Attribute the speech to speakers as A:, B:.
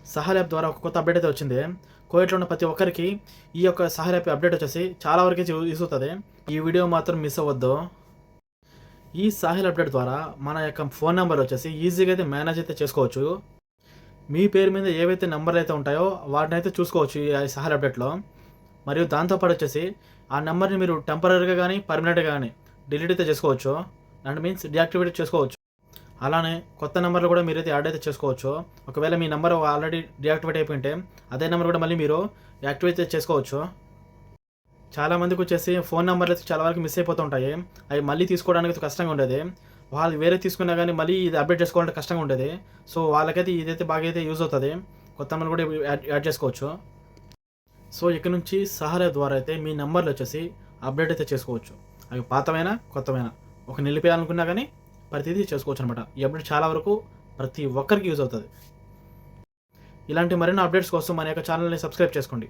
A: Sahl app ద్వారా ఒక కొత్త అప్డేట్ అయితే వచ్చింది. కువైట్‌లో ఉన్న ప్రతి ఒక్కరికి ఈ యొక్క సహల్ యాప్ అప్డేట్ వచ్చేసి చాలా వరకైతే యూజ్ అవుతది. ఈ వీడియో మాత్రం మిస్ అవ్వద్దు. ఈ సాహిల్ అప్డేట్ ద్వారా మన యొక్క ఫోన్ నంబర్ వచ్చేసి ఈజీగా అయితే మేనేజ్ అయితే చేసుకోవచ్చు. మీ పేరు మీద ఏవైతే నంబర్లు అయితే ఉంటాయో వాటినైతే చూసుకోవచ్చు ఈ సాహిల్ అప్డేట్‌లో. మరియు దాంతోపాటు వచ్చేసి ఆ నెంబర్‌ని మీరు టెంపరరీగా గానీ, పర్మనెంట్‌గా గానీ డిలీట్ అయితే చేసుకోవచ్చు. అండ్ మీన్స్ డీయాక్టివేట్ చేసుకోవచ్చు. అలానే కొత్త నంబర్లు కూడా మీరైతే యాడ్ అయితే చేసుకోవచ్చు. ఒకవేళ మీ నంబర్ ఆల్రెడీ డీయాక్టివేట్ అయిపోయింటే అదే నెంబర్ కూడా మళ్ళీ మీరు యాక్టివేట్ చేసుకోవచ్చు. చాలామందికి వచ్చేసి ఫోన్ నంబర్లు అయితే చాలా వరకు మిస్ అయిపోతూ ఉంటాయి. అవి మళ్ళీ తీసుకోవడానికి కష్టంగా ఉండేది. వాళ్ళు వేరే తీసుకున్నా కానీ మళ్ళీ ఇది అప్డేట్ చేసుకోవాలంటే కష్టంగా ఉండేది. సో వాళ్ళకైతే ఇదైతే బాగా అయితే యూజ్ అవుతుంది. కొత్త నెంబర్ కూడా యాడ్ చేసుకోవచ్చు. సో ఇక్కడ నుంచి సహారా ద్వారా అయితే మీ నంబర్లు వచ్చేసి అప్డేట్ అయితే చేసుకోవచ్చు. అవి పాతమైనా కొత్తమైనా ఒక నిలిపేయాలనుకున్నా కానీ ప్రతిదీ చేసుకోవచ్చు అనమాట. ఈ అప్డేట్ చాలా వరకు ప్రతి ఒక్కరికి యూజ్ అవుతుంది. ఇలాంటి మరిన్ని అప్డేట్స్ కోసం మన యొక్క ఛానల్ని సబ్స్క్రైబ్ చేసుకోండి.